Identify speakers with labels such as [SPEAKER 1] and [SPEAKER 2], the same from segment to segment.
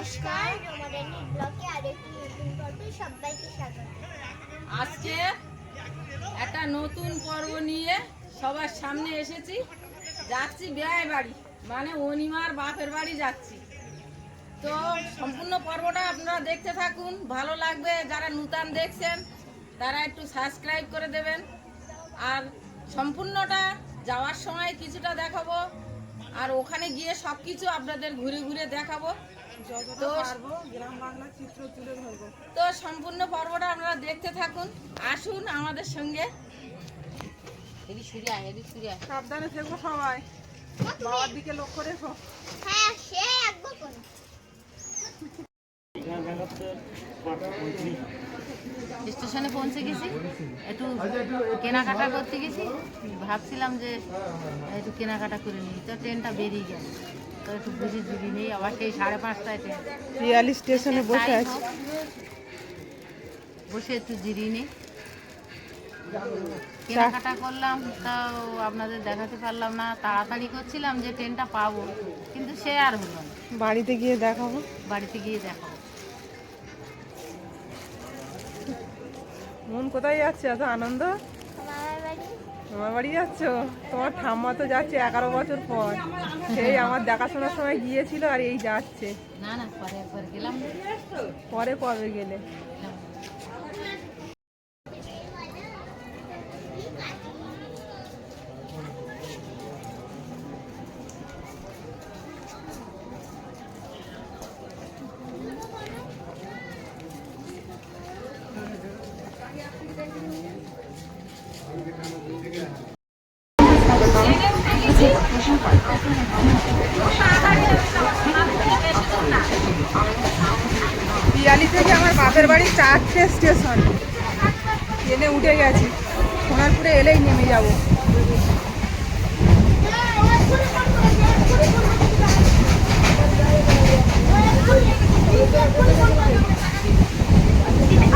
[SPEAKER 1] নমস্কার, রমারানী ব্লগে আরেকটি নতুন পর্বে সবাইকে স্বাগত।
[SPEAKER 2] আজকে একটা নতুন পর্ব নিয়ে সবার সামনে এসেছি। যাচ্ছি বিয়ে বাড়ি, মানে অনিমার বাপের বাড়ি যাচ্ছি। তো সম্পূর্ণ পর্বটা আপনারা দেখতে থাকুন, ভালো লাগবে। যারা নতুন দেখছেন তারা একটু সাবস্ক্রাইব করে দেবেন। আর সম্পূর্ণটা যাওয়ার সময় কিছুটা দেখাবো, আর ওখানে গিয়ে সব কিছু আপনাদের ঘুরে ঘুরে দেখাবো। তো সম্পূর্ণ পর্বটা আপনারা দেখতে থাকুন, আসুন আমাদের সঙ্গে।
[SPEAKER 3] সাবধানে থেকো সবাই, বাবার দিকে লক্ষ্য রেখো।
[SPEAKER 1] হ্যাঁ, সে একবার করে।
[SPEAKER 4] স্টেশনে পৌঁছে গেছি, একটু কেনাকাটা করতে গেছি। ভাবছিলাম যে একটু কেনাকাটা করে নিই, তো ট্রেনটা বেরিয়ে গেল। তো একটু বুঝি জুড়ি নেই, আবার সেই 5:30টায় ট্রেন।
[SPEAKER 3] রিয়ালি স্টেশনে বসে আছি,
[SPEAKER 4] বসে একটু জিরিয়ে নিই। কেনাকাটা করলাম, তাও আপনাদের দেখাতে পারলাম না। তাড়াতাড়ি করছিলাম যে ট্রেনটা পাবো, কিন্তু সে আর হলো না।
[SPEAKER 3] বাড়িতে গিয়ে দেখাবো।
[SPEAKER 4] বাড়িতে গিয়ে দেখাবো।
[SPEAKER 3] মন কোথায় যাচ্ছে? এত আনন্দ? আমার বাড়ি যাচ্ছ? তোমার ঠাম্মা তো যাচ্ছে 11 বছর পর। সেই আমার দেখাশোনার সময় গিয়েছিল, আর এই যাচ্ছে।
[SPEAKER 4] না না, পরে একবার গেলাম।
[SPEAKER 3] পরে কবে গেলে? পিয়ালি থেকে আমার বাপের বাড়ি 4টে স্টেশন, ট্রেনে উঠে গেছি। সোনারপুরে এলেই নেমে যাব।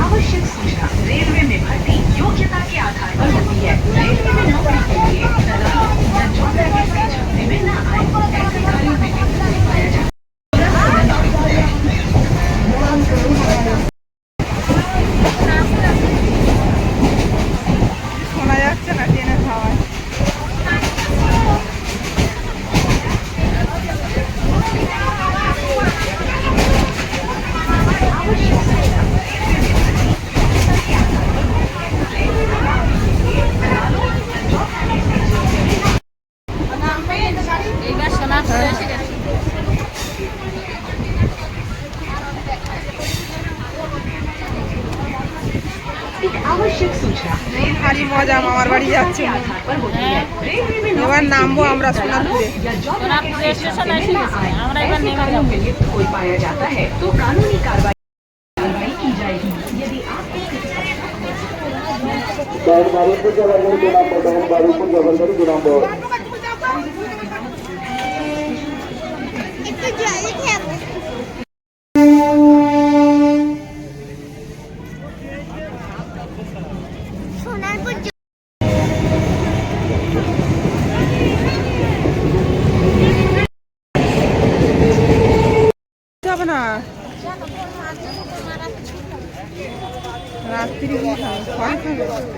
[SPEAKER 5] आवश्यक सूचना रेलवे में भर्ती योग्यता के आधार पर होती है। रेलवे में नौकरी के लिए तलाक या जॉब पैकेज के छापने में न आए ऐसे कार्यों में नहीं पाया जाता।
[SPEAKER 3] শোনা যাচ্ছে না ট্রেনের হাওয়ায়।
[SPEAKER 4] এইবার সোনারপুরে এসে গেছি।
[SPEAKER 5] एक आवश्यक सूचना
[SPEAKER 3] ভারী মজা, মামার বাড়ি যাচ্ছে।
[SPEAKER 5] आधार पर होती है। रेलवे में
[SPEAKER 3] এবার নামবো আমরা সোনারপুরে।
[SPEAKER 5] या जॉब
[SPEAKER 4] সোনারপুরে স্টেশনে এসে গেছি, আমরা এবার
[SPEAKER 5] ऐसे
[SPEAKER 4] নেমে
[SPEAKER 5] कार्यों
[SPEAKER 4] যাবো।
[SPEAKER 5] में लिप्त कोई पाया जाता है तो कानूनी कार्रवाई की जाएगी। यदि आप
[SPEAKER 1] একটু জল খাবো। সোনারপুর
[SPEAKER 3] যাবে না রাত্রি কি খাবে? ঘরে খাবে?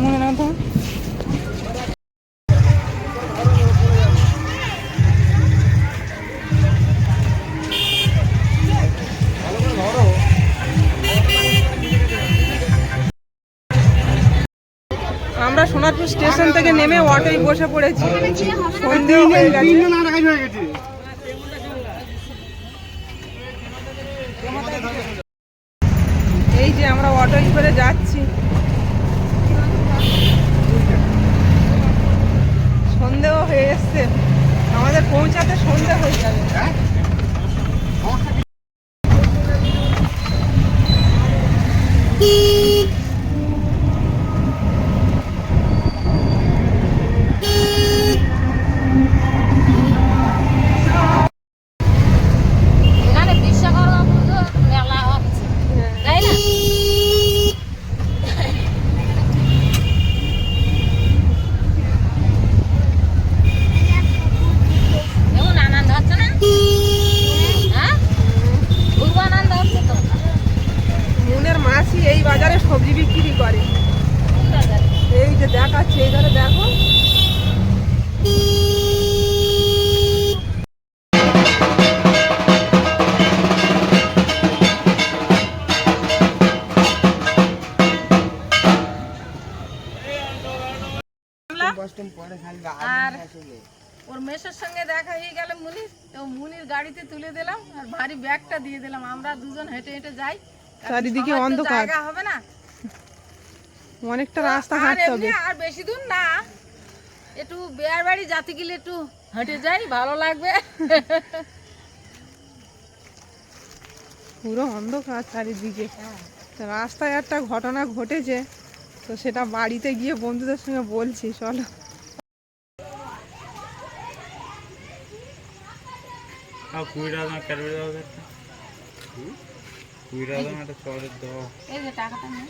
[SPEAKER 3] মনে না তো আমরা সোনারপুর স্টেশন থেকে নেমে অটোয় বসে পড়েছি। সন্ধ্যেও হয়ে গেছে। এই যে আমরা অটোয় করে যাচ্ছি। সন্ধ্যেও হয়ে এসছে, আমাদের পৌঁছাতে সন্ধ্যে হয়ে যাবে।
[SPEAKER 4] এখানে বিশ্বকর্মা পুজো মেলা হচ্ছে।
[SPEAKER 3] বাড়ি। এই যে দেখাচ্ছে, এই ধারে দেখো।
[SPEAKER 2] আর ওর মেসের সঙ্গে দেখা হয়ে গেল মুনির, তো মুনির গাড়িতে তুলে দিলাম আর ভারী ব্যাগটা দিয়ে দিলাম। আমরা দুজন হেঁটে হেঁটে যাই,
[SPEAKER 3] চারিদিকে
[SPEAKER 2] সবার তো
[SPEAKER 3] অন্ধকার,
[SPEAKER 2] জায়গা হবে না,
[SPEAKER 3] অনেকটা রাস্তা
[SPEAKER 2] আর
[SPEAKER 3] হাঁটতে
[SPEAKER 2] এমনি
[SPEAKER 3] হবে।
[SPEAKER 2] আর বেশি দূর না, একটু বিয়ার বাড়ি যাতে গেলে একটু হেঁটে যাই, ভালো লাগবে।
[SPEAKER 3] পুরো অন্ধকার চারিদিকে। রাস্তায় একটা ঘটনা ঘটেছে, তো সেটা বাড়িতে গিয়ে বন্ধুদের সঙ্গে বলছি, চলো।
[SPEAKER 2] এই যে টাকাটা নেই।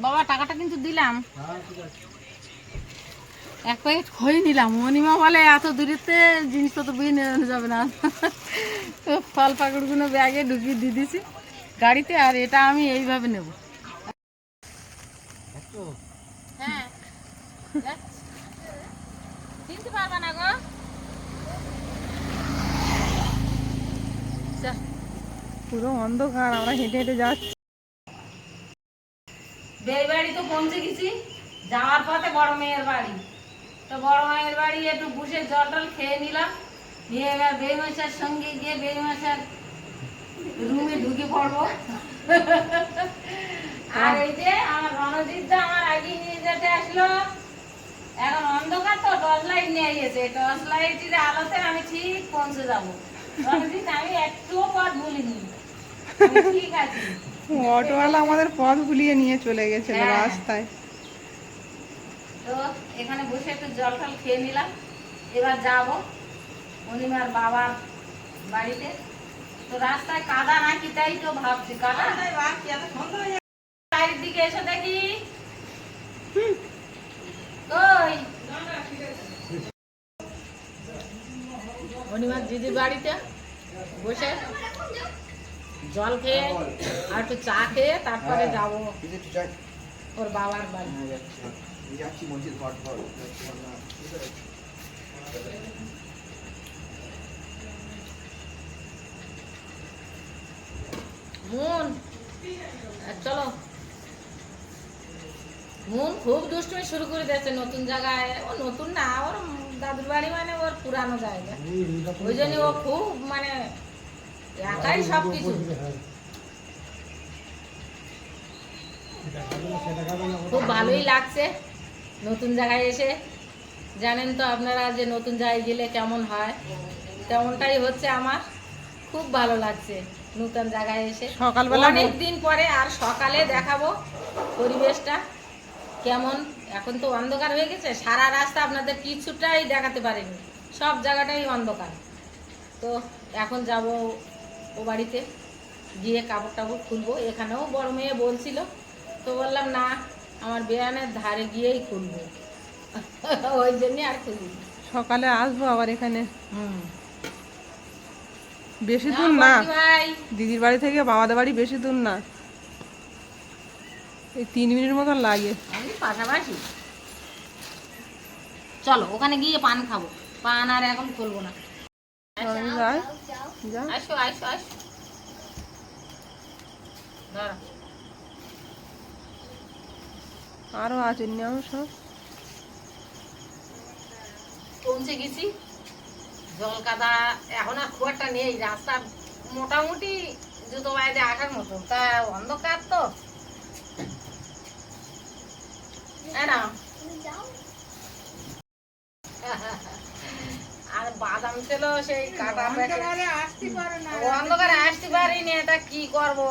[SPEAKER 2] বাবা টাকাটা কিন্তু দিলাম, এক প্যাকেট খই নিলাম। অনিমা বলে এত দূরেতে জিনিসপত্র বয়ে নিয়ে যাবে না, তো ফল পাকড়গুলো ব্যাগে ঢুকিয়ে দিয়ে দিছি গাড়িতে, আর এটা আমি এইভাবে নেব। হ্যাঁ চিনতে পারবে না গো।
[SPEAKER 3] পুরো অন্ধকার, আমরা হেঁটে হেঁটে যাচ্ছি।
[SPEAKER 2] বেই বাড়ি তো পৌঁছে গেছি, যাওয়ার পথে বড় মেয়ের বাড়ি। তো বড় মায়ের বাড়ি একটু বসে জল টল খেয়ে নিলাম, নিয়ে এবার বেইমাসার সঙ্গে গিয়ে বেইমাসার রুমে ঢুকে পড়বো। আর এই যে আমার রণজিৎ আমার আগে নিয়ে যেতে আসলো, এখন অন্ধকার তো টর্চ লাইট নিয়ে গেছে, টর্চ লাইটের আলোতে আমি ঠিক পৌঁছে যাবো। রণজিৎ আমি একটুও পথ ভুলিনি, ঠিক আছে।
[SPEAKER 3] অটোওয়ালা আমাদের পথ ভুলিয়ে নিয়ে চলে গেছিল
[SPEAKER 2] হ্যাঁ।
[SPEAKER 3] রাস্তায়।
[SPEAKER 2] তো এখানে বসে একটু জল টল খেয়ে নিলাম, এবার যাবো অনিমার বাবার বাড়িতে। তো রাস্তায় কাদা নাকি, তাই তো ভাবছি কাদা। বাড়ির দিকে এসে দেখি কই অনিমার দিদির বাড়িতে বসে জল খেয়ে আর একটু চা খেয়ে তারপরে যাবো ওর বাবার বাড়ি। মন চলো, মন খুব দুষ্টুমি শুরু করে দিয়েছে নতুন জায়গায়। ও নতুন না, ওর দাদুর বাড়ি মানে ওর পুরানো জায়গা, ওই জন্য ও খুব মানে একাই সবকিছু। খুব ভালোই লাগছে নতুন জায়গায় এসে। জানেন তো আপনারা যে নতুন জায়গায় গেলে কেমন হয়, তেমনটাই হচ্ছে আমার। খুব ভালো লাগছে নতুন জায়গায় এসে,
[SPEAKER 3] সকালবেলা
[SPEAKER 2] অনেক দিন পরে। আর সকালে দেখাবো পরিবেশটা কেমন। এখন তো অন্ধকার হয়ে গেছে, সারা রাস্তা আপনাদের কিছুটাই দেখাতে পারিনি, সব জায়গাটাই অন্ধকার। তো এখন যাব ও বাড়িতে, গিয়ে কাপড় টাপড় খুলবো। এখানেও বড় মেয়ে বলছিল, তো বললাম না, আমার বেয়ানের ধারে গিয়েই খুলবো, ওই জন্যে আর খুলি।
[SPEAKER 3] সকালে আসবো আবার এখানে।
[SPEAKER 2] হুম,
[SPEAKER 3] বেশি দূর না,
[SPEAKER 2] ভাই
[SPEAKER 3] দিদির বাড়ি থেকে বাবাদের বাড়ি বেশি দূর না, এই 3 মিনিট মতন লাগে।
[SPEAKER 2] আমি পাশাপাশি। চলো ওখানে গিয়ে পান খাবো, পান আর এখন খুলবো না।
[SPEAKER 3] যাই যা।
[SPEAKER 2] আসো আসো আসো, দাঁড়া।
[SPEAKER 3] আরো আছে নিয়ম সব।
[SPEAKER 2] পৌঁছে গেছি, জল কাদা এখন আর খুব একটা নেই, রাস্তা মোটামুটি জুতো বাইরে আসার মতো, তা অন্ধকার তো। আর বাদাম ছিল সেই কাটা, অন্ধকারে আসতে পারিনি, এটা কি করবো।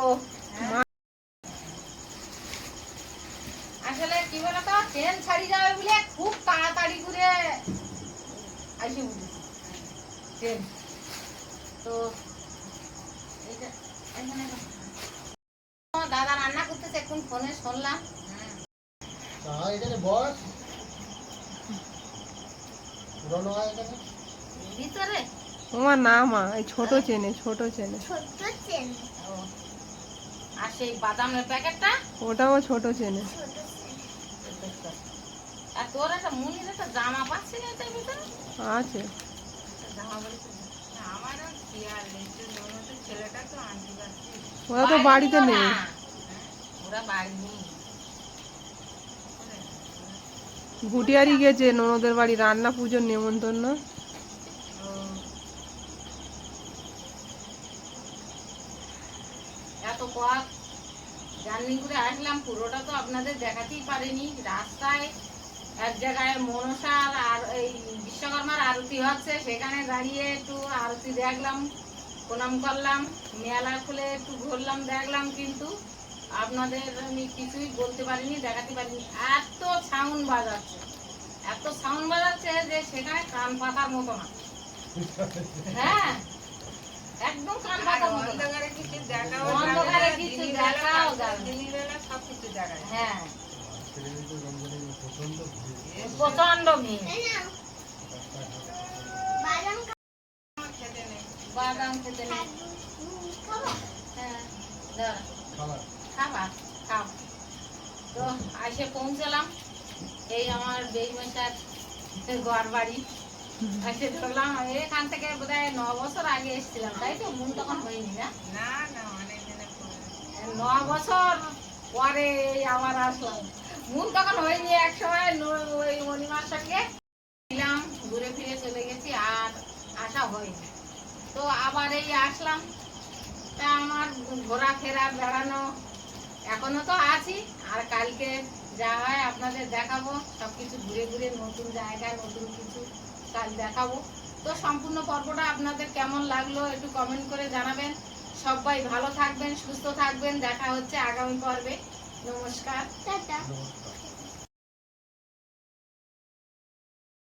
[SPEAKER 2] আসলে কি বলতো, ট্রেন ছাড়ি যাবে বলে খুব তাড়াতাড়ি করে আসি ট্রেন। তো এটা
[SPEAKER 4] দাদা রান্না করতেছে, এখন ফোনে শুনলাম। ভিতরে
[SPEAKER 3] ওমা না মা, এই ছোট চেনে, ছোট চেনে,
[SPEAKER 1] ছোট চেন,
[SPEAKER 4] ও, আর সেই বাদামের প্যাকেটটা,
[SPEAKER 3] ওটাও ছোট চেনে।
[SPEAKER 1] ছোট চেন।
[SPEAKER 4] আর তোর একটা মুনির একটা জামা পাচ্ছি না এটার ভিতরে,
[SPEAKER 3] আছে
[SPEAKER 4] জামা বলেছে আমারও খেয়াল নেই, ছেলেটা তো আনতে পারছি,
[SPEAKER 3] ওরা তো বাড়িতে নেই।
[SPEAKER 4] ওরা বাড়ি নেই।
[SPEAKER 3] গুটিয়ারি গেছে ননদের বাড়ি, রান্না পুজোর নেমন্তন্ন।
[SPEAKER 4] এত পথ জার্নি করে আসলাম, পুরোটা তো আপনাদের দেখাতেই পারিনি। রাস্তায় এক জায়গায় মনসার আর এই বিশ্বকর্মার আরতি হচ্ছে, সেখানে দাঁড়িয়ে একটু আরতি দেখলাম, প্রণাম করলাম, মেলা খুলে একটু ঘুরলাম, দেখলাম, কিন্তু আপনাদের আমি কিছুই বলতে পারিনি, দেখাতে পারিনি। এত সাউন্ড বাজাচ্ছে, এত সাউন্ড বাজাচ্ছে যে সেখানে কান পাতার মতো না। হ্যাঁ, একদম কান পাতার মতো না। অন্ধকারে কিছু দেখাও যাবে না। হ্যাঁ, প্রচন্ড ভিড়।
[SPEAKER 1] এই নাও। বাদাম
[SPEAKER 4] বাদাম খেতে নেই।
[SPEAKER 1] খাবো?
[SPEAKER 4] হ্যাঁ, দাঁড়া। খাবা, খাও। তো এসে পৌঁছলাম, এই আমার বেইমাসার ঘর বাড়ি। এসে ঢুকলাম, এখান থেকে বোধহয় 9 বছর আগে এসেছিলাম, তাই তো? মন তখন হয়নি না? 9 বছর পরে এই আবার আসলাম। মন তখন হয়নি, এক সময় ওই মণিমার সঙ্গে ছিলাম, ঘুরে ফিরে চলে গেছি, আর আসা হয়নি। তো আবার এই আসলাম। তা আমার ঘোরাফেরা বেড়ানো এখনো তো আছি, আর কালকে যা হয় আপনাদের দেখাবো, সবকিছু ঘুরে ঘুরে নতুন জায়গা, নতুন কিছু কাল দেখাবো। তো সম্পূর্ণ পর্বটা আপনাদের কেমন লাগলো একটু কমেন্ট করে জানাবেন। সবাই ভালো থাকবেন, সুস্থ থাকবেন, দেখা হচ্ছে আগামী পর্বে। নমস্কার,
[SPEAKER 1] টাটা।